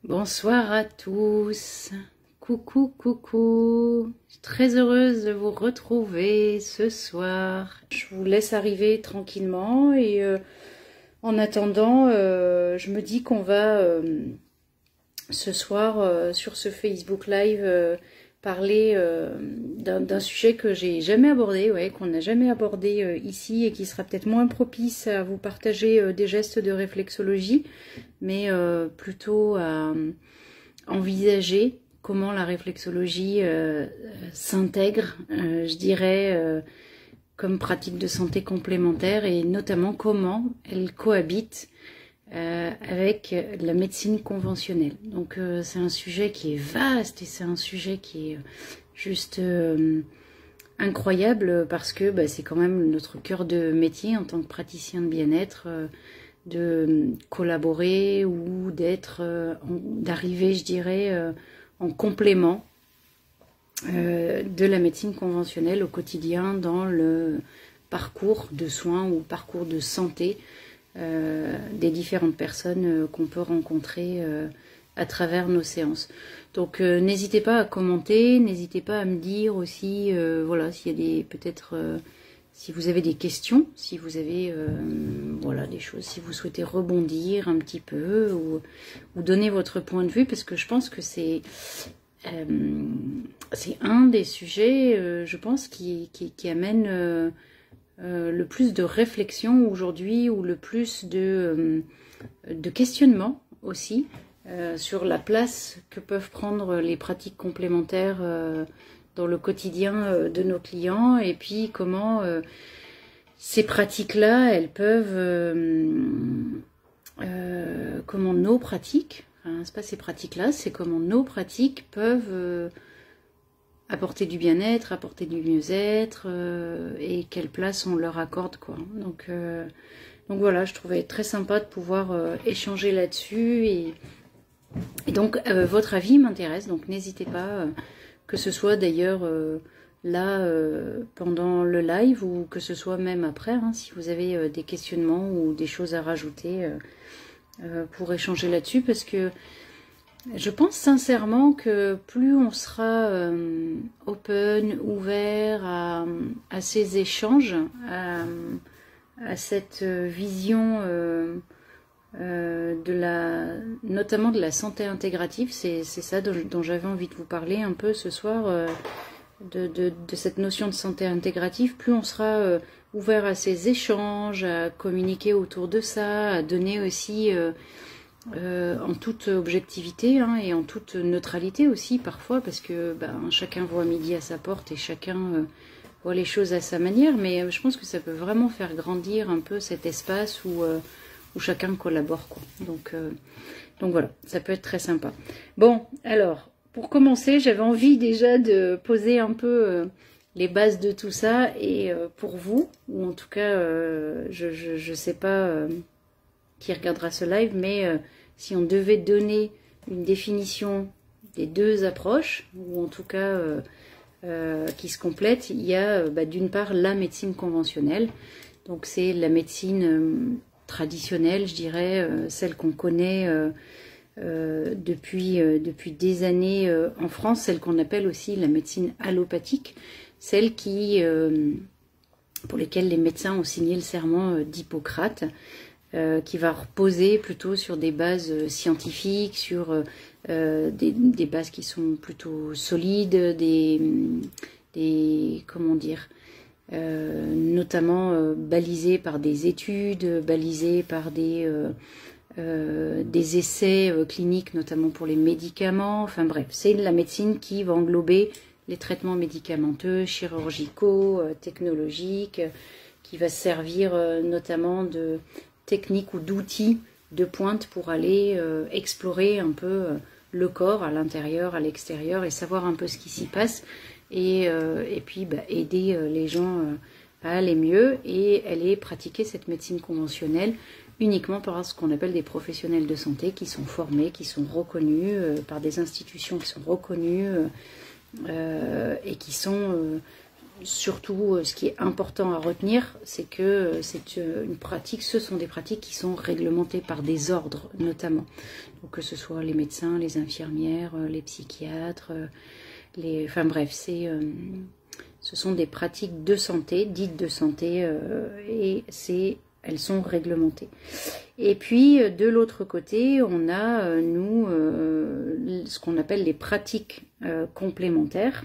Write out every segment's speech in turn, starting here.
Bonsoir à tous. Coucou, coucou. Je suis très heureuse de vous retrouver ce soir. Je vous laisse arriver tranquillement et en attendant, je me dis qu'on va ce soir sur ce Facebook Live parler d'un sujet que j'ai jamais abordé, qu'on n'a jamais abordé ici et qui sera peut-être moins propice à vous partager des gestes de réflexologie, mais plutôt à envisager comment la réflexologie s'intègre, je dirais, comme pratique de santé complémentaire et notamment comment elle cohabite avec la médecine conventionnelle. Donc c'est un sujet qui est vaste et c'est un sujet qui est juste incroyable parce que c'est quand même notre cœur de métier en tant que praticien de bien-être, de collaborer ou d'arriver, je dirais, en complément de la médecine conventionnelle au quotidien dans le parcours de soins ou parcours de santé des différentes personnes qu'on peut rencontrer à travers nos séances. Donc n'hésitez pas à commenter, n'hésitez pas à me dire aussi, voilà, s'il y a des peut-être si vous avez des questions, si vous avez voilà des choses, si vous souhaitez rebondir un petit peu ou donner votre point de vue, parce que je pense que c'est un des sujets, je pense, qui amène le plus de réflexion aujourd'hui, ou le plus de questionnement aussi sur la place que peuvent prendre les pratiques complémentaires dans le quotidien de nos clients, et puis comment ces pratiques-là, elles peuvent, comment nos pratiques, enfin, c'est pas ces pratiques-là, c'est comment nos pratiques peuvent apporter du bien-être, apporter du mieux-être, et quelle place on leur accorde, quoi. Donc voilà, je trouvais très sympa de pouvoir échanger là-dessus, et donc votre avis m'intéresse, donc n'hésitez pas, que ce soit d'ailleurs là pendant le live ou que ce soit même après, si vous avez des questionnements ou des choses à rajouter pour échanger là-dessus, parce que je pense sincèrement que plus on sera open, ouvert à ces échanges, à cette vision notamment de la santé intégrative, c'est ça dont j'avais envie de vous parler un peu ce soir, de cette notion de santé intégrative. Plus on sera ouvert à ces échanges, à communiquer autour de ça, à donner aussi en toute objectivité et en toute neutralité aussi parfois, parce que chacun voit midi à sa porte et chacun voit les choses à sa manière, mais je pense que ça peut vraiment faire grandir un peu cet espace où chacun collabore, quoi. Donc voilà, ça peut être très sympa. Bon, alors, pour commencer, j'avais envie déjà de poser un peu les bases de tout ça, et pour vous, ou en tout cas, je sais pas qui regardera ce live, mais si on devait donner une définition des deux approches, ou en tout cas qui se complètent, il y a d'une part la médecine conventionnelle, donc c'est la médecine traditionnelle, je dirais, celle qu'on connaît depuis des années en France, celle qu'on appelle aussi la médecine allopathique, celle pour lesquelles les médecins ont signé le serment d'Hippocrate, qui va reposer plutôt sur des bases scientifiques, sur des bases qui sont plutôt solides, comment dire, notamment balisées par des études, balisées par des essais cliniques, notamment pour les médicaments. Enfin bref, c'est la médecine qui va englober les traitements médicamenteux, chirurgicaux, technologiques, qui va se servir notamment de techniques ou d'outils de pointe pour aller explorer un peu le corps à l'intérieur, à l'extérieur, et savoir un peu ce qui s'y passe, et puis aider les gens à aller mieux. Et elle est pratiquée, cette médecine conventionnelle, uniquement par ce qu'on appelle des professionnels de santé qui sont formés, qui sont reconnus par des institutions qui sont reconnues et qui sont surtout, ce qui est important à retenir, c'est que c'est une pratique, ce sont des pratiques qui sont réglementées par des ordres, notamment. Donc, que ce soit les médecins, les infirmières, les psychiatres, enfin bref, ce sont des pratiques de santé, dites de santé, et elles sont réglementées. Et puis, de l'autre côté, on a, nous, ce qu'on appelle les pratiques complémentaires.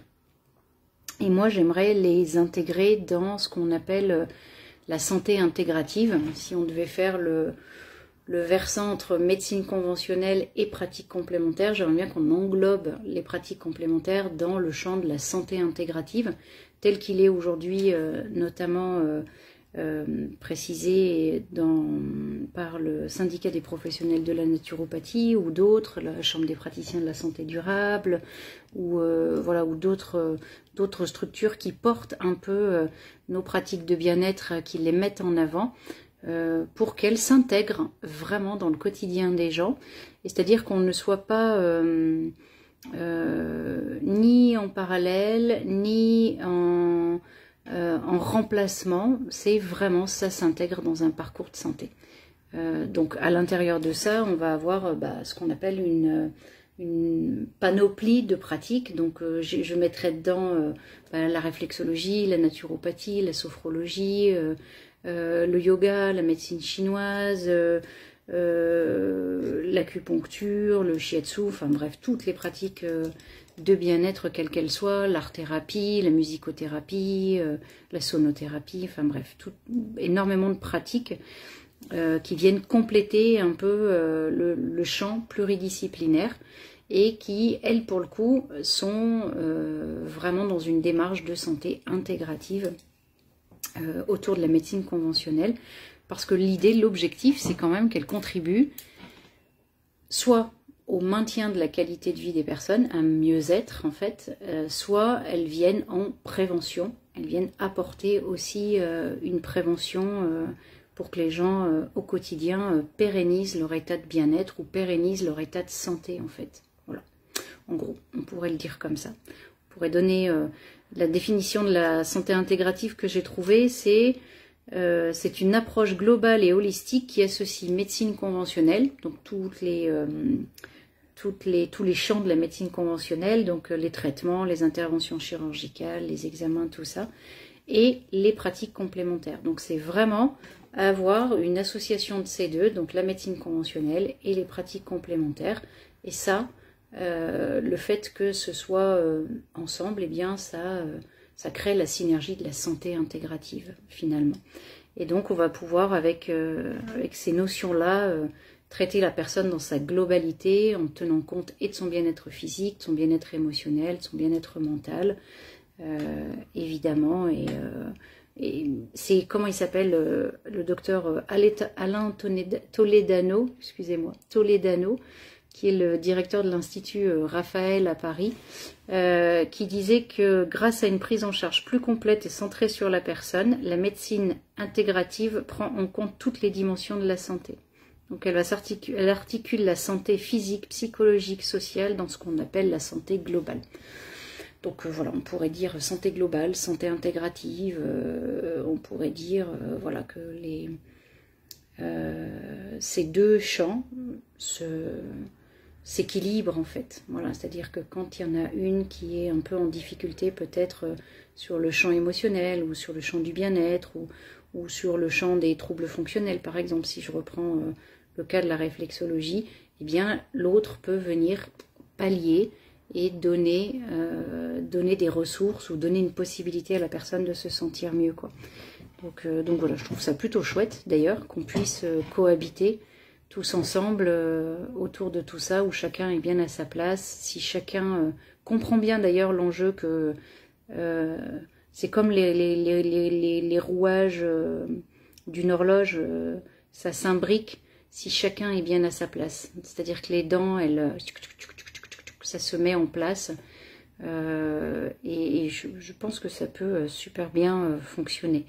Et moi, j'aimerais les intégrer dans ce qu'on appelle la santé intégrative. Si on devait faire le versant entre médecine conventionnelle et pratiques complémentaires, j'aimerais bien qu'on englobe les pratiques complémentaires dans le champ de la santé intégrative, tel qu'il est aujourd'hui, notamment précisé par le syndicat des professionnels de la naturopathie ou d'autres, la chambre des praticiens de la santé durable, ou voilà, ou d'autres structures qui portent un peu nos pratiques de bien-être, qui les mettent en avant, pour qu'elles s'intègrent vraiment dans le quotidien des gens, et c'est-à-dire qu'on ne soit pas ni en parallèle, ni en remplacement, c'est vraiment, ça s'intègre dans un parcours de santé. Donc à l'intérieur de ça, on va avoir ce qu'on appelle une panoplie de pratiques. Donc je mettrai dedans la réflexologie, la naturopathie, la sophrologie, le yoga, la médecine chinoise, l'acupuncture, le shiatsu, enfin bref, toutes les pratiques de bien-être, quelles qu'elles soient, l'art-thérapie, la musicothérapie, la sonothérapie, enfin bref, énormément de pratiques qui viennent compléter un peu le champ pluridisciplinaire et qui, elles, pour le coup, sont vraiment dans une démarche de santé intégrative autour de la médecine conventionnelle, parce que l'idée, l'objectif, c'est quand même qu'elle contribue soit au maintien de la qualité de vie des personnes, un mieux-être en fait, soit elles viennent en prévention, elles viennent apporter aussi une prévention pour que les gens au quotidien pérennisent leur état de bien-être ou pérennisent leur état de santé en fait. Voilà, en gros, on pourrait le dire comme ça. On pourrait donner la définition de la santé intégrative que j'ai trouvée, c'est une approche globale et holistique qui associe médecine conventionnelle, donc tous les champs de la médecine conventionnelle, donc les traitements, les interventions chirurgicales, les examens, tout ça, et les pratiques complémentaires. Donc c'est vraiment avoir une association de ces deux, donc la médecine conventionnelle et les pratiques complémentaires. Et ça, le fait que ce soit ensemble, eh bien ça crée la synergie de la santé intégrative finalement. Et donc on va pouvoir avec ces notions-là traiter la personne dans sa globalité en tenant compte et de son bien-être physique, de son bien-être émotionnel, de son bien-être mental, évidemment. Et c'est, comment il s'appelle, le docteur Alain Toledano, excusez-moi, Toledano, qui est le directeur de l'Institut Raphaël à Paris, qui disait que grâce à une prise en charge plus complète et centrée sur la personne, la médecine intégrative prend en compte toutes les dimensions de la santé. Donc elle articule la santé physique, psychologique, sociale dans ce qu'on appelle la santé globale. Donc voilà, on pourrait dire santé globale, santé intégrative, on pourrait dire voilà, que ces deux champs s'équilibrent en fait. Voilà, c'est-à-dire que quand il y en a une qui est un peu en difficulté peut-être sur le champ émotionnel ou sur le champ du bien-être ou sur le champ des troubles fonctionnels par exemple, si je reprends le cas de la réflexologie, eh bien l'autre peut venir pallier et donner des ressources ou donner une possibilité à la personne de se sentir mieux, quoi. Donc voilà, je trouve ça plutôt chouette d'ailleurs qu'on puisse cohabiter tous ensemble autour de tout ça, où chacun est bien à sa place. Si chacun comprend bien d'ailleurs l'enjeu que c'est comme les rouages d'une horloge, ça s'imbrique si chacun est bien à sa place. C'est-à-dire que les dents, ça se met en place. Et je pense que ça peut super bien fonctionner.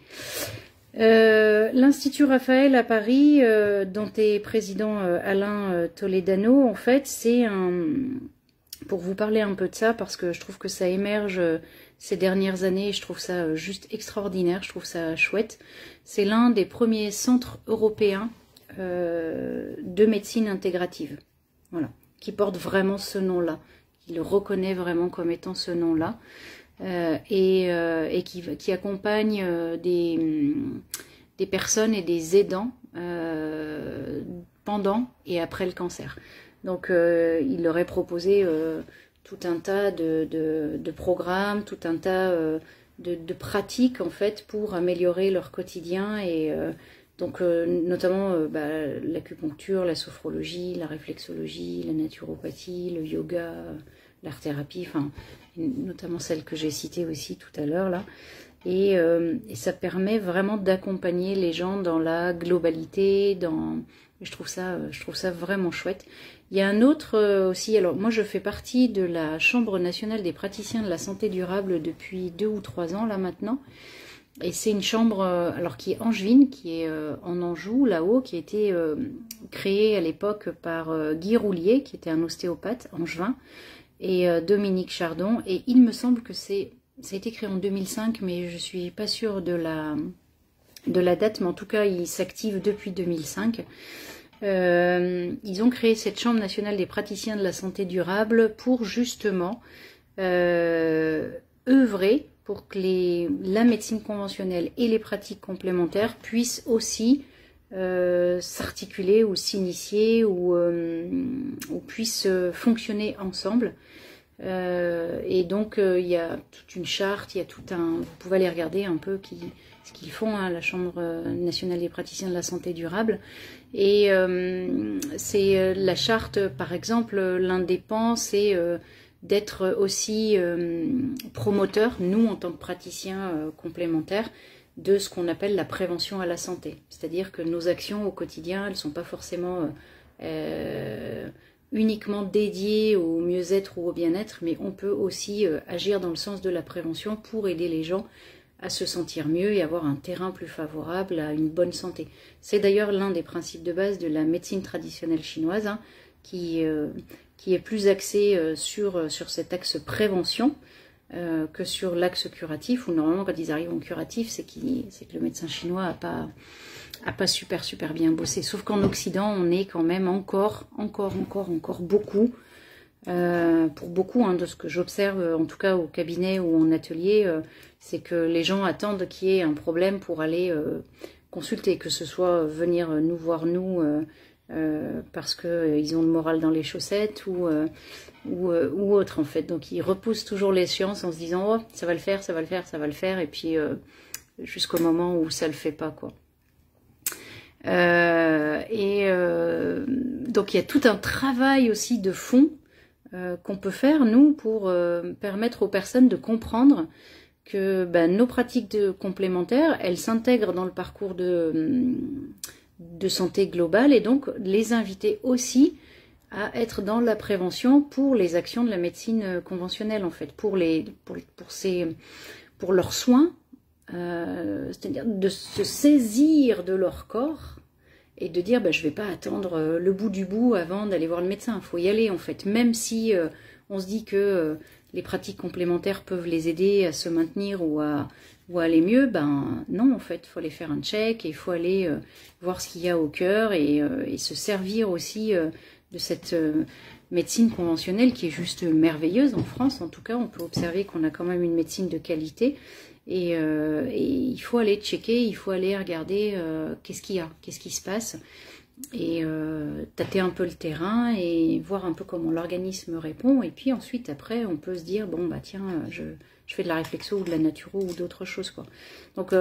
L'Institut Raphaël à Paris, dont est président Alain Toledano, en fait, c'est pour vous parler un peu de ça, parce que je trouve que ça émerge ces dernières années. Je trouve ça juste extraordinaire, je trouve ça chouette. C'est l'un des premiers centres européens de médecine intégrative, voilà, qui porte vraiment ce nom-là, qui le reconnaît vraiment comme étant ce nom-là, et qui accompagne des personnes et des aidants pendant et après le cancer. Donc il leur est proposé tout un tas de programmes, tout un tas de pratiques en fait pour améliorer leur quotidien, et donc notamment l'acupuncture, la sophrologie, la réflexologie, la naturopathie, le yoga, l'art-thérapie, enfin notamment celle que j'ai citée aussi tout à l'heure là. Et ça permet vraiment d'accompagner les gens dans la globalité, je trouve ça vraiment chouette. Il y a un autre aussi, alors moi je fais partie de la Chambre nationale des praticiens de la santé durable depuis 2 ou 3 ans là maintenant. Et c'est une chambre alors qui est angevine, qui est en Anjou, là-haut, qui a été créée à l'époque par Guy Roulier, qui était un ostéopathe angevin, et Dominique Chardon. Et il me semble que ça a été créé en 2005, mais je ne suis pas sûre de la date, mais en tout cas, il s'active depuis 2005. Ils ont créé cette Chambre nationale des praticiens de la santé durable pour justement œuvrer pour que la médecine conventionnelle et les pratiques complémentaires puissent aussi s'articuler ou s'initier ou puissent fonctionner ensemble. Et donc il y a toute une charte, il y a tout un... Vous pouvez aller regarder un peu ce qu'ils font, hein, la Chambre nationale des praticiens de la santé durable. Et c'est la charte, par exemple, l'un des pans, c'est d'être aussi promoteur, nous en tant que praticiens complémentaires, de ce qu'on appelle la prévention à la santé. C'est-à-dire que nos actions au quotidien, elles ne sont pas forcément uniquement dédiées au mieux-être ou au bien-être, mais on peut aussi agir dans le sens de la prévention pour aider les gens à se sentir mieux et avoir un terrain plus favorable à une bonne santé. C'est d'ailleurs l'un des principes de base de la médecine traditionnelle chinoise, hein, qui est plus axé sur cet axe prévention que sur l'axe curatif, où normalement quand ils arrivent en curatif, c'est que le médecin chinois a pas super bien bossé. Sauf qu'en Occident, on est quand même encore beaucoup, pour beaucoup, hein, de ce que j'observe, en tout cas au cabinet ou en atelier, c'est que les gens attendent qu'il y ait un problème pour aller consulter, que ce soit venir nous voir nous parce qu'ils ont le moral dans les chaussettes ou autre en fait. Donc ils repoussent toujours l'échéance en se disant oh ça va le faire, ça va le faire, ça va le faire, et puis jusqu'au moment où ça le fait pas quoi. Donc il y a tout un travail aussi de fond qu'on peut faire nous pour permettre aux personnes de comprendre que nos pratiques complémentaires, elles s'intègrent dans le parcours de santé globale, et donc les inviter aussi à être dans la prévention pour les actions de la médecine conventionnelle en fait, pour leurs soins, c'est-à-dire de se saisir de leur corps et de dire je vais pas attendre le bout du bout avant d'aller voir le médecin, il faut y aller en fait, même si on se dit que les pratiques complémentaires peuvent les aider à se maintenir ou à aller mieux, non en fait, il faut aller faire un check et il faut aller voir ce qu'il y a au cœur et se servir aussi de cette médecine conventionnelle qui est juste merveilleuse en France. En tout cas, on peut observer qu'on a quand même une médecine de qualité et il faut aller checker, il faut aller regarder qu'est-ce qu'il y a, qu'est-ce qui se passe, et tâter un peu le terrain et voir un peu comment l'organisme répond, et puis ensuite après on peut se dire bon tiens je fais de la réflexo ou de la naturo ou d'autres choses quoi. Donc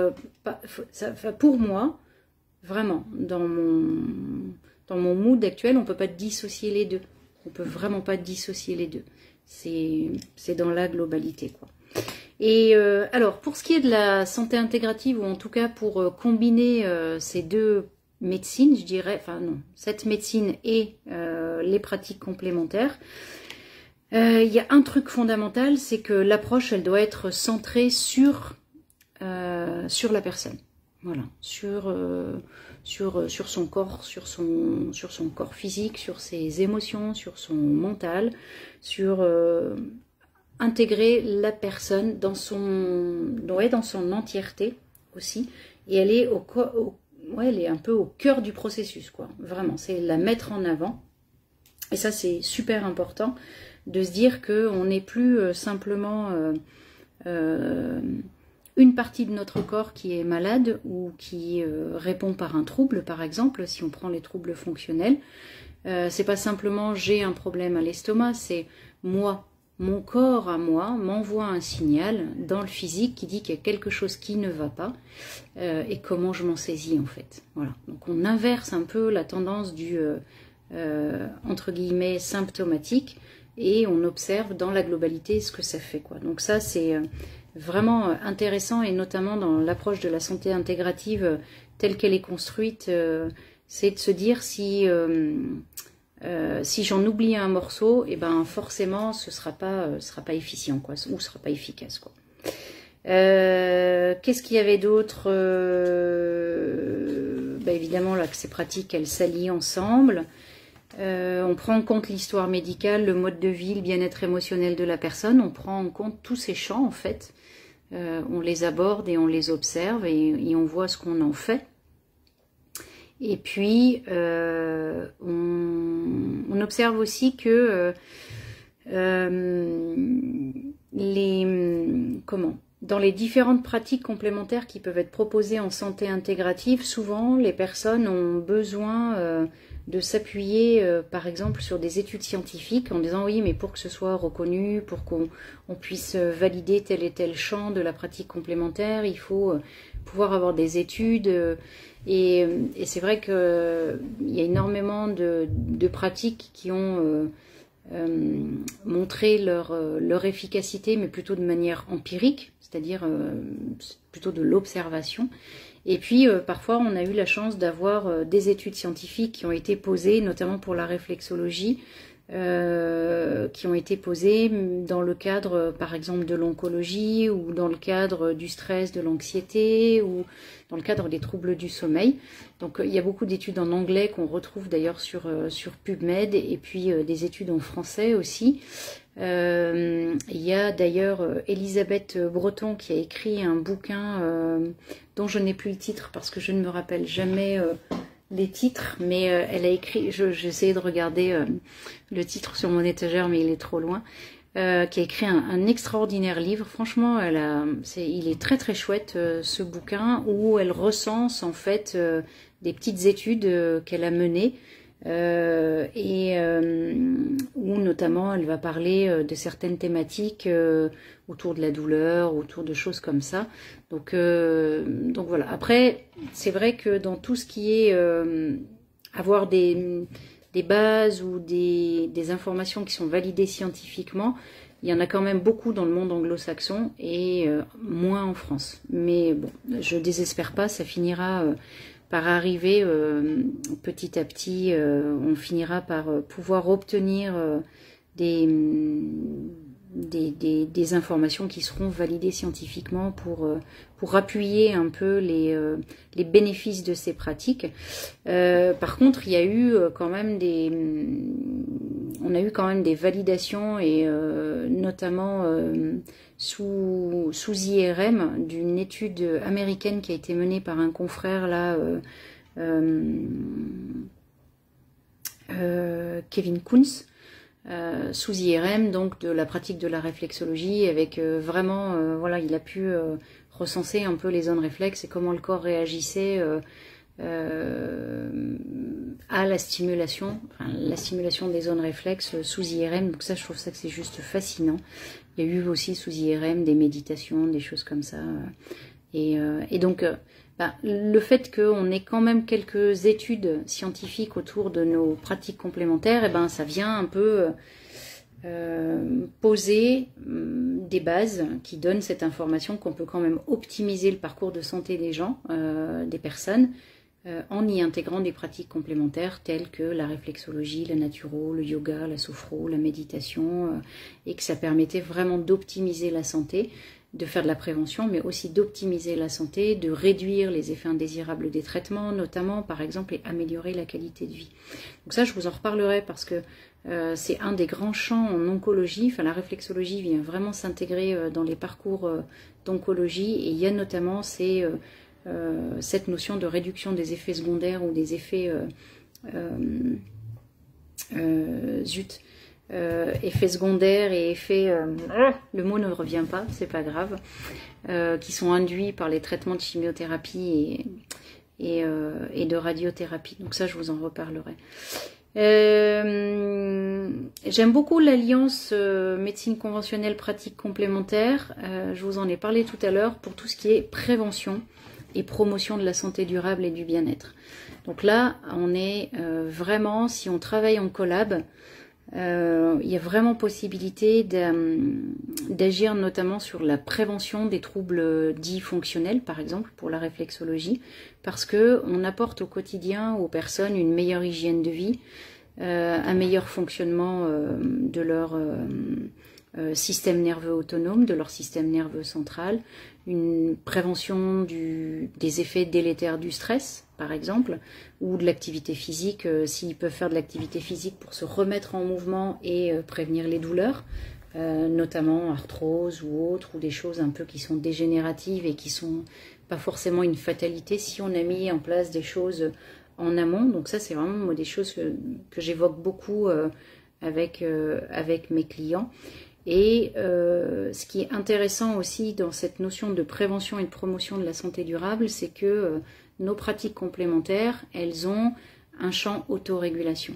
pour moi vraiment dans mon mood actuel, on peut pas dissocier les deux, on peut vraiment pas dissocier les deux, c'est dans la globalité quoi. Et alors pour ce qui est de la santé intégrative, ou en tout cas pour combiner ces deux médecine, je dirais, enfin non, cette médecine et les pratiques complémentaires, il y a un truc fondamental, c'est que l'approche, elle doit être centrée sur la personne, voilà, sur son corps, sur son corps physique, sur ses émotions, sur son mental, sur intégrer la personne dans son entièreté aussi. Et elle est elle est un peu au cœur du processus, quoi. Vraiment, c'est la mettre en avant. Et ça, c'est super important de se dire qu'on n'est plus simplement une partie de notre corps qui est malade ou qui répond par un trouble, par exemple, si on prend les troubles fonctionnels. C'est pas simplement j'ai un problème à l'estomac, c'est moi, mon corps à moi m'envoie un signal dans le physique qui dit qu'il y a quelque chose qui ne va pas et comment je m'en saisis en fait. Voilà. Donc on inverse un peu la tendance du entre guillemets symptomatique et on observe dans la globalité ce que ça fait, quoi. Donc ça c'est vraiment intéressant et notamment dans l'approche de la santé intégrative telle qu'elle est construite, c'est de se dire si j'en oublie un morceau, et ben forcément ce sera pas efficient, quoi, ou sera pas efficace, quoi. Qu'est-ce qu'il y avait d'autre? Évidemment là que ces pratiques elles s'allient ensemble. On prend en compte l'histoire médicale, le mode de vie, le bien-être émotionnel de la personne. On prend en compte tous ces champs en fait. On les aborde et on les observe et on voit ce qu'on en fait. Et puis on observe aussi que dans les différentes pratiques complémentaires qui peuvent être proposées en santé intégrative, souvent les personnes ont besoin de s'appuyer par exemple sur des études scientifiques en disant oui mais pour que ce soit reconnu, pour qu'on puisse valider tel et tel champ de la pratique complémentaire, il faut pouvoir avoir des études et c'est vrai qu'il y a énormément de pratiques qui ont montré leur efficacité mais plutôt de manière empirique, c'est-à-dire plutôt de l'observation. Et puis parfois on a eu la chance d'avoir des études scientifiques qui ont été posées, notamment pour la réflexologie, qui ont été posées dans le cadre par exemple de l'oncologie ou dans le cadre du stress, de l'anxiété ou dans le cadre des troubles du sommeil. Donc il y a beaucoup d'études en anglais qu'on retrouve d'ailleurs sur PubMed et puis des études en français aussi. Il y a d'ailleurs Elisabeth Breton qui a écrit un bouquin dont je n'ai plus le titre parce que je ne me rappelle jamais les titres, mais elle a écrit, j'essayais de regarder le titre sur mon étagère mais il est trop loin, qui a écrit un extraordinaire livre. Franchement il est très très chouette ce bouquin où elle recense en fait des petites études qu'elle a menées où notamment elle va parler de certaines thématiques autour de la douleur, autour de choses comme ça. Donc voilà. Après, c'est vrai que dans tout ce qui est avoir des bases ou des informations qui sont validées scientifiquement, il y en a quand même beaucoup dans le monde anglo-saxon et moins en France. Mais bon, je désespère pas, ça finira par arriver petit à petit, on finira par pouvoir obtenir des informations qui seront validées scientifiquement pour appuyer un peu les bénéfices de ces pratiques. Par contre, il y a eu quand même on a eu quand même des validations et notamment sous IRM d'une étude américaine qui a été menée par un confrère là, Kevin Kuntz, sous IRM, donc de la pratique de la réflexologie, avec vraiment, voilà, il a pu recenser un peu les zones réflexes et comment le corps réagissait à la stimulation des zones réflexes sous IRM. Donc ça, je trouve ça que c'est juste fascinant. Il y a eu aussi sous IRM des méditations, des choses comme ça. Et donc, le fait qu'on ait quand même quelques études scientifiques autour de nos pratiques complémentaires, ça vient un peu poser des bases qui donnent cette information qu'on peut quand même optimiser le parcours de santé des gens, des personnes, en y intégrant des pratiques complémentaires telles que la réflexologie, la naturo, le yoga, la sophro, la méditation, et que ça permettait vraiment d'optimiser la santé de faire de la prévention, mais aussi d'optimiser la santé, de réduire les effets indésirables des traitements, notamment, par exemple, et améliorer la qualité de vie. Donc ça, je vous en reparlerai parce que c'est un des grands champs en oncologie. Enfin, la réflexologie vient vraiment s'intégrer dans les parcours d'oncologie, et il y a notamment cette notion de réduction des effets secondaires ou des effets effets secondaires et effets, le mot ne revient pas, c'est pas grave, qui sont induits par les traitements de chimiothérapie et de radiothérapie. Donc ça, je vous en reparlerai. J'aime beaucoup l'alliance médecine conventionnelle pratique complémentaire. Je vous en ai parlé tout à l'heure pour tout ce qui est prévention et promotion de la santé durable et du bien-être. Donc là, on est vraiment, si on travaille en collab, il y a vraiment possibilité d'agir notamment sur la prévention des troubles dits fonctionnels, par exemple pour la réflexologie, parce que on apporte au quotidien aux personnes une meilleure hygiène de vie, un meilleur fonctionnement de leur système nerveux autonome, de leur système nerveux central, une prévention des effets délétères du stress, par exemple, ou de l'activité physique, s'ils peuvent faire de l'activité physique pour se remettre en mouvement et prévenir les douleurs, notamment arthrose ou autres, ou des choses un peu qui sont dégénératives et qui sont pas forcément une fatalité si on a mis en place des choses en amont. Donc ça, c'est vraiment des choses que j'évoque beaucoup avec mes clients. Et ce qui est intéressant aussi dans cette notion de prévention et de promotion de la santé durable, c'est que nos pratiques complémentaires, elles ont un champ autorégulation.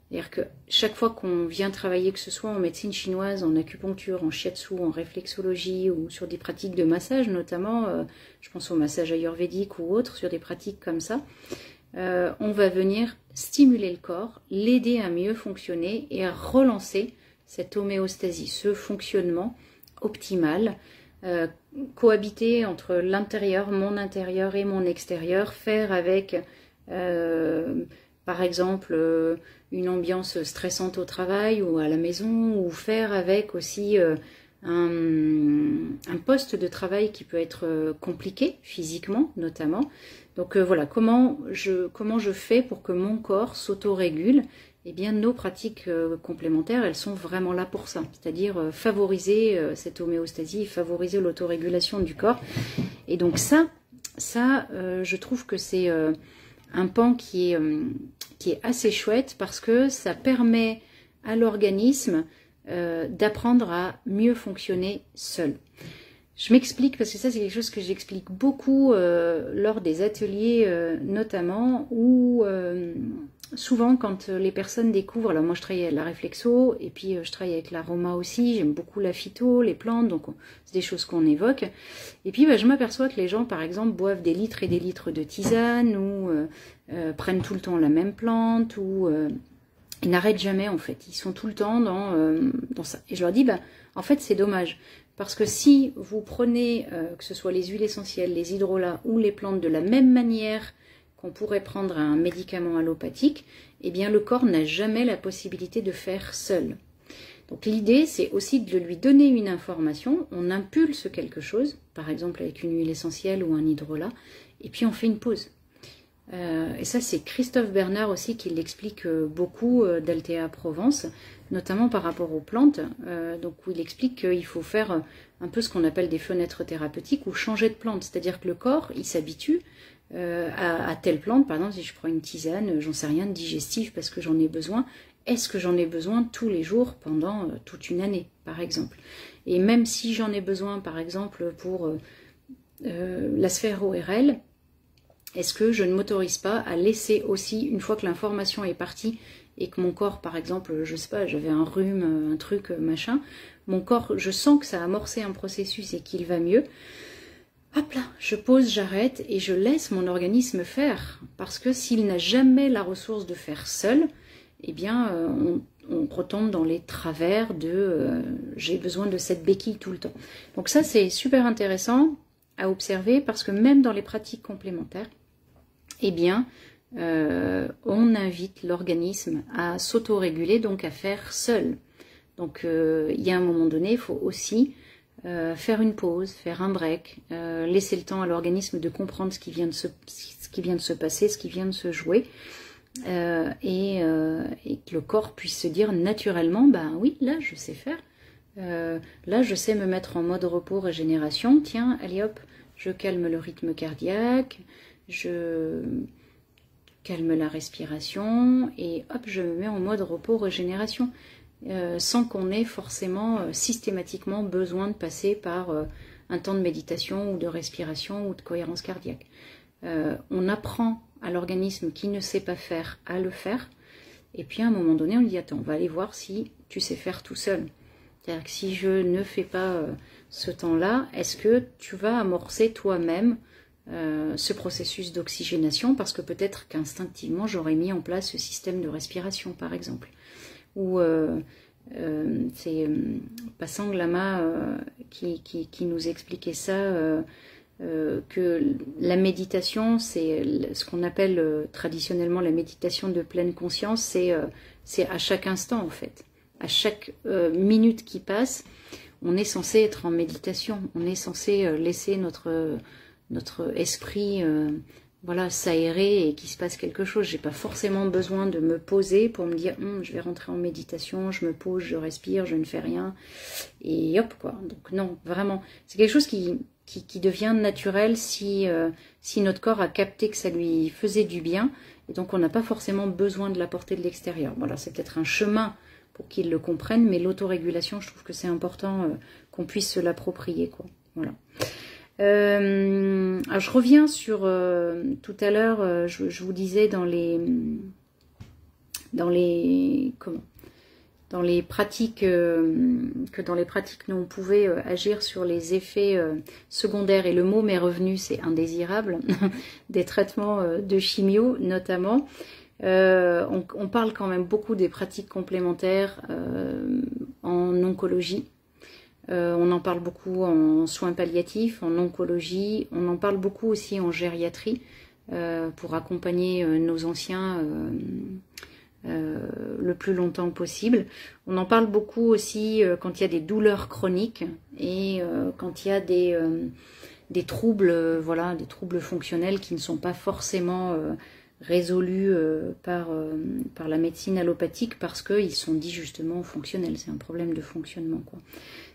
C'est-à-dire que chaque fois qu'on vient travailler, que ce soit en médecine chinoise, en acupuncture, en shiatsu, en réflexologie ou sur des pratiques de massage notamment, je pense au massage ayurvédique ou autre, sur des pratiques comme ça, on va venir stimuler le corps, l'aider à mieux fonctionner et à relancer cette homéostasie, ce fonctionnement optimal, cohabiter entre l'intérieur, mon intérieur et mon extérieur, faire avec, par exemple, une ambiance stressante au travail ou à la maison, ou faire avec aussi un poste de travail qui peut être compliqué, physiquement notamment. Donc voilà, comment je fais pour que mon corps s'autorégule. Eh bien, nos pratiques complémentaires, elles sont vraiment là pour ça, c'est-à-dire favoriser cette homéostasie, favoriser l'autorégulation du corps. Et donc ça, je trouve que c'est un pan qui est assez chouette parce que ça permet à l'organisme d'apprendre à mieux fonctionner seul. Je m'explique parce que ça, c'est quelque chose que j'explique beaucoup lors des ateliers notamment, où souvent quand les personnes découvrent, alors moi je travaille avec la réflexo et puis je travaille avec l'aroma aussi, j'aime beaucoup la phyto, les plantes, donc c'est des choses qu'on évoque. Et puis je m'aperçois que les gens par exemple boivent des litres et des litres de tisane ou prennent tout le temps la même plante, ou ils n'arrêtent jamais en fait, ils sont tout le temps dans ça. Et je leur dis, en fait c'est dommage. Parce que si vous prenez, que ce soit les huiles essentielles, les hydrolats ou les plantes de la même manière qu'on pourrait prendre un médicament allopathique, eh bien le corps n'a jamais la possibilité de faire seul. Donc l'idée, c'est aussi de lui donner une information, on impulse quelque chose, par exemple avec une huile essentielle ou un hydrolat, et puis on fait une pause. Et ça, c'est Christophe Bernard aussi qui l'explique beaucoup d'Altea Provence, notamment par rapport aux plantes, donc où il explique qu'il faut faire un peu ce qu'on appelle des fenêtres thérapeutiques ou changer de plante, c'est-à-dire que le corps, il s'habitue à telle plante. Par exemple, si je prends une tisane, j'en sais rien, de digestif parce que j'en ai besoin, est-ce que j'en ai besoin tous les jours pendant toute une année, par exemple? Et même si j'en ai besoin, par exemple, pour la sphère ORL, est-ce que je ne m'autorise pas à laisser aussi, une fois que l'information est partie et que mon corps, par exemple, je sais pas, j'avais un rhume, un truc, machin, mon corps, je sens que ça a amorcé un processus et qu'il va mieux, hop là, je pose, j'arrête et je laisse mon organisme faire. Parce que s'il n'a jamais la ressource de faire seul, eh bien, on retombe dans les travers de j'ai besoin de cette béquille tout le temps. Donc ça, c'est super intéressant à observer parce que même dans les pratiques complémentaires, eh bien, on invite l'organisme à s'autoréguler, donc à faire seul. Donc, il y a un moment donné, il faut aussi faire une pause, faire un break, laisser le temps à l'organisme de comprendre ce qui vient de se passer, ce qui vient de se jouer, et que le corps puisse se dire naturellement, ben oui, là je sais faire, là je sais me mettre en mode repos, régénération, tiens, allez hop, je calme le rythme cardiaque, je calme la respiration, et hop, je me mets en mode repos, régénération. Sans qu'on ait forcément systématiquement besoin de passer par un temps de méditation ou de respiration ou de cohérence cardiaque. On apprend à l'organisme qui ne sait pas faire à le faire, et puis à un moment donné on lui dit attends, on va aller voir si tu sais faire tout seul. C'est-à-dire que si je ne fais pas ce temps-là, est-ce que tu vas amorcer toi-même ce processus d'oxygénation, parce que peut-être qu'instinctivement j'aurais mis en place ce système de respiration par exemple. Ou c'est Pasang Lama qui nous expliquait ça, que la méditation, c'est ce qu'on appelle traditionnellement la méditation de pleine conscience, c'est à chaque instant en fait. À chaque minute qui passe, on est censé être en méditation, on est censé laisser notre esprit voilà, s'aérer et qu'il se passe quelque chose. J'ai pas forcément besoin de me poser pour me dire je vais rentrer en méditation, je me pose, je respire, je ne fais rien et hop quoi. Donc non, vraiment, c'est quelque chose qui devient naturel si notre corps a capté que ça lui faisait du bien, et donc on n'a pas forcément besoin de l'apporter de l'extérieur. Voilà, c'est peut-être un chemin pour qu'ils le comprennent, mais l'autorégulation, je trouve que c'est important qu'on puisse se l'approprier quoi. Voilà. Alors je reviens sur tout à l'heure, je vous disais dans les pratiques que dans les pratiques nous on pouvait agir sur les effets secondaires, et le mot m'est revenu, c'est indésirable des traitements de chimio notamment. On parle quand même beaucoup des pratiques complémentaires en oncologie. On en parle beaucoup en soins palliatifs, en oncologie, on en parle beaucoup aussi en gériatrie pour accompagner nos anciens le plus longtemps possible. On en parle beaucoup aussi quand il y a des douleurs chroniques et quand il y a des troubles, voilà, des troubles fonctionnels qui ne sont pas forcément résolus par la médecine allopathique parce qu'ils sont dits justement fonctionnels. C'est un problème de fonctionnement quoi.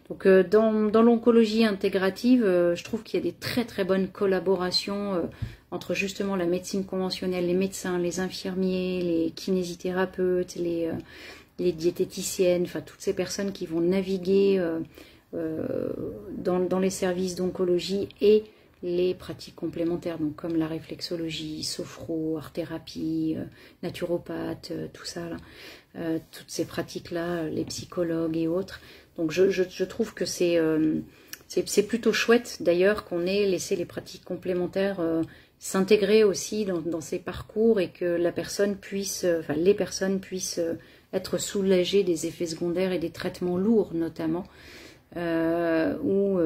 Donc dans l'oncologie intégrative, je trouve qu'il y a des très très bonnes collaborations entre justement la médecine conventionnelle, les médecins, les infirmiers, les kinésithérapeutes, les diététiciennes, enfin toutes ces personnes qui vont naviguer dans les services d'oncologie et les pratiques complémentaires, donc comme la réflexologie, sophro, art-thérapie, naturopathe, tout ça là, toutes ces pratiques-là, les psychologues et autres. Donc je trouve que c'est plutôt chouette d'ailleurs qu'on ait laissé les pratiques complémentaires s'intégrer aussi dans ces parcours, et que la personne puisse, enfin les personnes puissent être soulagées des effets secondaires et des traitements lourds notamment, où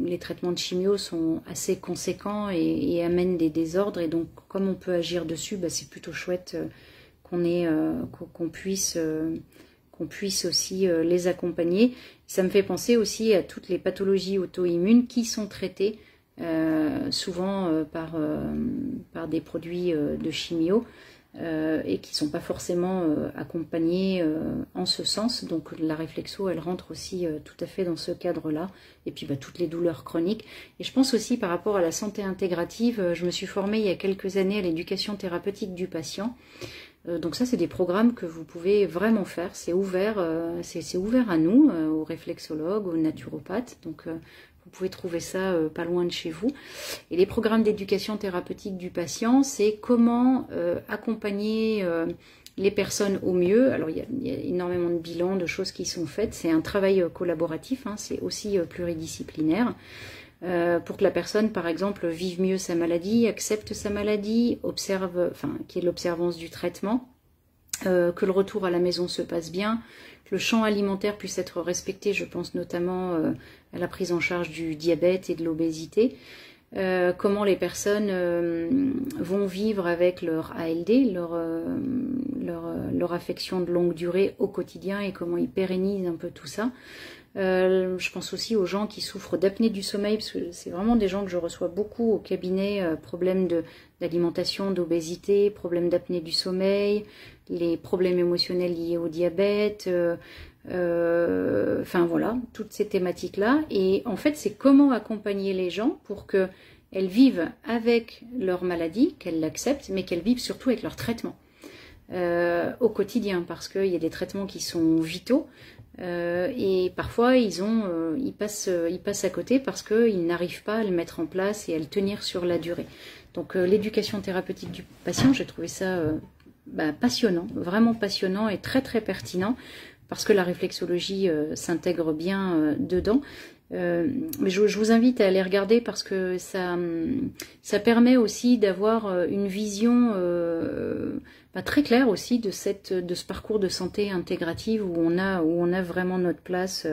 les traitements de chimio sont assez conséquents et amènent des désordres, et donc comme on peut agir dessus, bah, c'est plutôt chouette qu'on puisse aussi les accompagner. Ça me fait penser aussi à toutes les pathologies auto-immunes qui sont traitées souvent par des produits de chimio et qui ne sont pas forcément accompagnés en ce sens. Donc la réflexo, elle rentre aussi tout à fait dans ce cadre-là. Et puis bah, toutes les douleurs chroniques. Et je pense aussi par rapport à la santé intégrative, je me suis formée il y a quelques années à l'éducation thérapeutique du patient. Donc ça, c'est des programmes que vous pouvez vraiment faire. C'est ouvert à nous, aux réflexologues, aux naturopathes. Donc vous pouvez trouver ça pas loin de chez vous. Et les programmes d'éducation thérapeutique du patient, c'est comment accompagner les personnes au mieux. Alors il y a énormément de bilans, de choses qui sont faites. C'est un travail collaboratif, hein, c'est aussi pluridisciplinaire. Pour que la personne, par exemple, vive mieux sa maladie, accepte sa maladie, observe, enfin, qu'il y ait l'observance du traitement, que le retour à la maison se passe bien, que le champ alimentaire puisse être respecté, je pense notamment à la prise en charge du diabète et de l'obésité, comment les personnes vont vivre avec leur ALD, leur affection de longue durée au quotidien et comment ils pérennisent un peu tout ça. Je pense aussi aux gens qui souffrent d'apnée du sommeil, parce que c'est vraiment des gens que je reçois beaucoup au cabinet, problèmes d'alimentation, d'obésité, problèmes d'apnée du sommeil, les problèmes émotionnels liés au diabète, enfin voilà, toutes ces thématiques-là. Et en fait, c'est comment accompagner les gens pour qu'elles vivent avec leur maladie, qu'elles l'acceptent, mais qu'elles vivent surtout avec leur traitement au quotidien, parce qu'il y a des traitements qui sont vitaux, et parfois ils passent à côté parce qu'ils n'arrivent pas à le mettre en place et à le tenir sur la durée. Donc l'éducation thérapeutique du patient, j'ai trouvé ça passionnant, vraiment passionnant et très très pertinent, parce que la réflexologie s'intègre bien dedans. Mais je vous invite à aller regarder, parce que ça permet aussi d'avoir une vision très claire aussi de ce parcours de santé intégrative où on a vraiment notre place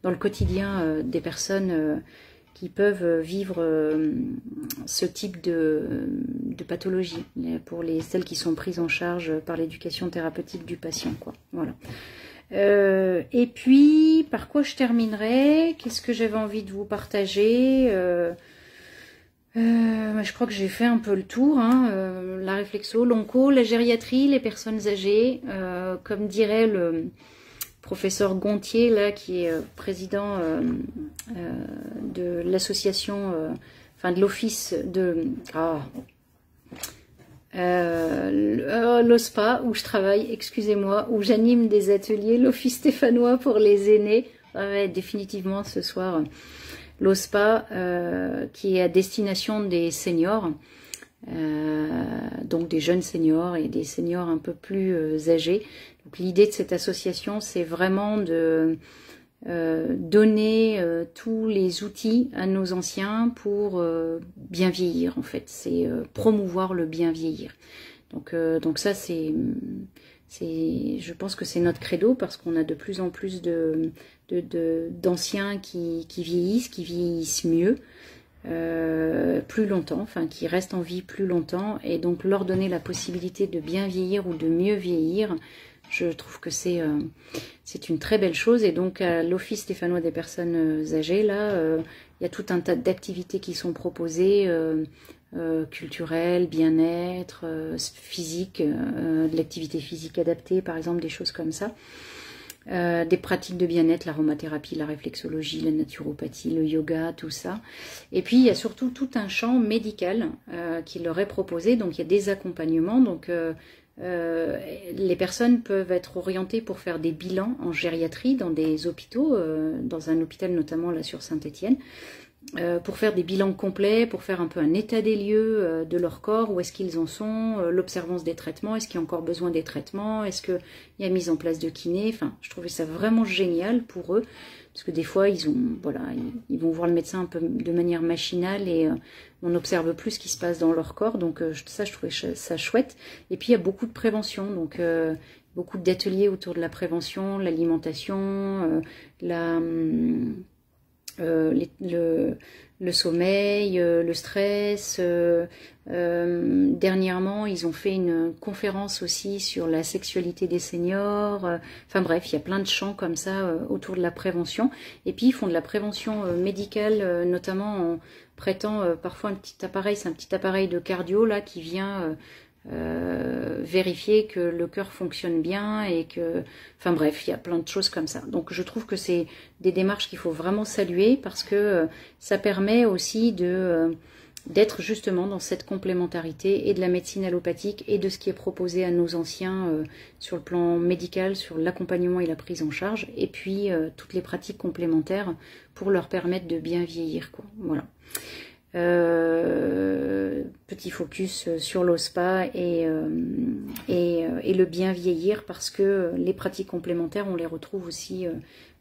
dans le quotidien des personnes qui peuvent vivre ce type de pathologie, pour celles qui sont prises en charge par l'éducation thérapeutique du patient, quoi. Voilà. Et puis, par quoi je terminerai? Qu'est-ce que j'avais envie de vous partager? Je crois que j'ai fait un peu le tour, hein. La réflexo, l'onco, la gériatrie, les personnes âgées, comme dirait le professeur Gontier, là, qui est président de l'association, enfin de l'office de... l'OSPA, où je travaille, excusez-moi, où j'anime des ateliers, l'Office stéphanois pour les aînés. Définitivement ce soir, l'OSPA, qui est à destination des seniors, donc des jeunes seniors et des seniors un peu plus âgés. Donc l'idée de cette association, c'est vraiment de donner tous les outils à nos anciens pour bien vieillir, en fait. C'est promouvoir le bien vieillir. Donc ça, je pense que c'est notre credo, parce qu'on a de plus en plus d'anciens qui vieillissent mieux, plus longtemps, enfin qui restent en vie plus longtemps, et donc leur donner la possibilité de bien vieillir ou de mieux vieillir, je trouve que c'est une très belle chose. Et donc à l'Office stéphanois des personnes âgées, là, il y a tout un tas d'activités qui sont proposées, culturelles, bien-être, physique, de l'activité physique adaptée, par exemple, des choses comme ça. Des pratiques de bien-être, l'aromathérapie, la réflexologie, la naturopathie, le yoga, tout ça. Et puis il y a surtout tout un champ médical qui leur est proposé. Donc il y a des accompagnements. Donc les personnes peuvent être orientées pour faire des bilans en gériatrie dans des hôpitaux, dans un hôpital notamment là sur Saint-Étienne, pour faire des bilans complets, pour faire un peu un état des lieux de leur corps, où est-ce qu'ils en sont, l'observance des traitements, est-ce qu'il y a encore besoin des traitements, est-ce qu'il y a mise en place de kiné. Enfin, je trouvais ça vraiment génial pour eux, parce que des fois ils vont voir le médecin un peu de manière machinale, et on n'observe plus ce qui se passe dans leur corps. Donc ça, je trouvais ça chouette. Et puis il y a beaucoup de prévention, donc beaucoup d'ateliers autour de la prévention, l'alimentation, le sommeil, le stress. Dernièrement, ils ont fait une conférence aussi sur la sexualité des seniors. Enfin bref, il y a plein de champs comme ça autour de la prévention. Et puis ils font de la prévention médicale, notamment en prêtant parfois un petit appareil, c'est un petit appareil de cardio là qui vient vérifier que le cœur fonctionne bien, et que, enfin bref, il y a plein de choses comme ça. Donc je trouve que c'est des démarches qu'il faut vraiment saluer, parce que ça permet aussi d'être justement dans cette complémentarité et de la médecine allopathique et de ce qui est proposé à nos anciens sur le plan médical, sur l'accompagnement et la prise en charge, et puis toutes les pratiques complémentaires pour leur permettre de bien vieillir, quoi. Voilà. Petit focus sur l'OSPA et le bien vieillir, parce que les pratiques complémentaires, on les retrouve aussi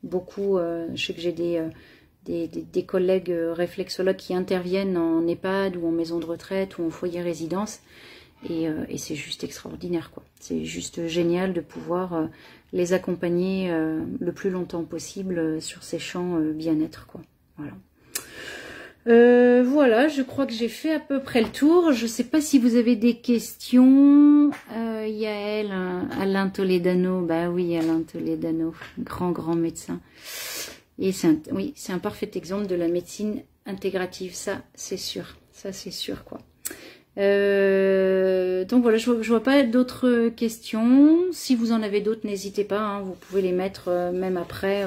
beaucoup. Je sais que j'ai des collègues réflexologues qui interviennent en EHPAD ou en maison de retraite ou en foyer résidence, et c'est juste extraordinaire, quoi. C'est juste génial de pouvoir les accompagner le plus longtemps possible sur ces champs bien-être, quoi. Voilà. Voilà, je crois que j'ai fait à peu près le tour. Je ne sais pas si vous avez des questions. Yael, Alain Toledano, bah oui, Alain Toledano, grand médecin. Et oui, c'est un parfait exemple de la médecine intégrative, ça c'est sûr, quoi. Donc voilà, je vois pas d'autres questions. Si vous en avez d'autres, n'hésitez pas, hein, vous pouvez les mettre même après.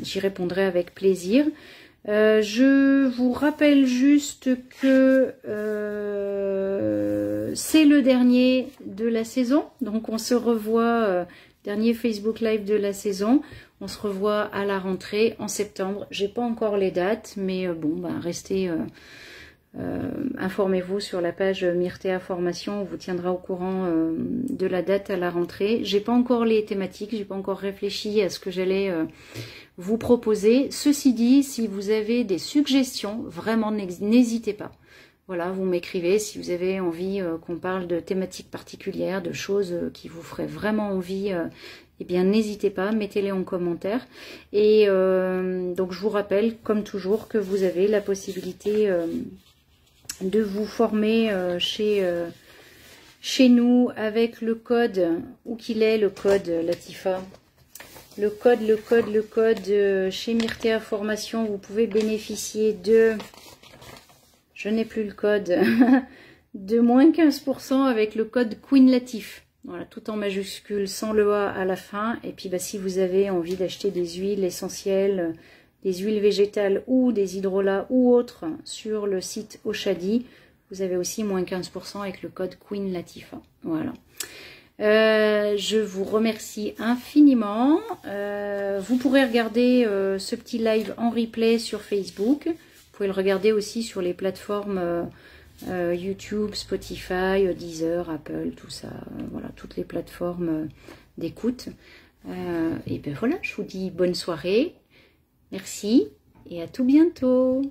J'y répondrai avec plaisir. Je vous rappelle juste que c'est le dernier de la saison, donc on se revoit, dernier Facebook Live de la saison, on se revoit à la rentrée en septembre. J'ai pas encore les dates, mais bon, bah, restez, informez-vous sur la page Myrtea Formation, on vous tiendra au courant de la date à la rentrée. J'ai pas encore les thématiques, j'ai pas encore réfléchi à ce que j'allais vous proposer. Ceci dit, si vous avez des suggestions, vraiment n'hésitez pas. Voilà, vous m'écrivez si vous avez envie qu'on parle de thématiques particulières, de choses qui vous feraient vraiment envie, eh bien n'hésitez pas, mettez-les en commentaire. Et donc je vous rappelle, comme toujours, que vous avez la possibilité de vous former chez nous avec le code, où qu'il est le code Latifa. Le code chez Myrtea Formation, vous pouvez bénéficier de, je n'ai plus le code, de moins 15% avec le code Queen Latif. Voilà, tout en majuscule, sans le A à la fin. Et puis bah, si vous avez envie d'acheter des huiles essentielles, des huiles végétales ou des hydrolats ou autres sur le site Oshadi, vous avez aussi moins 15% avec le code Queen Latifa. Voilà. Je vous remercie infiniment. Vous pourrez regarder ce petit live en replay sur Facebook. Vous pouvez le regarder aussi sur les plateformes YouTube, Spotify, Deezer, Apple, tout ça. Voilà, toutes les plateformes d'écoute. Et ben voilà, je vous dis bonne soirée. Merci et à tout bientôt.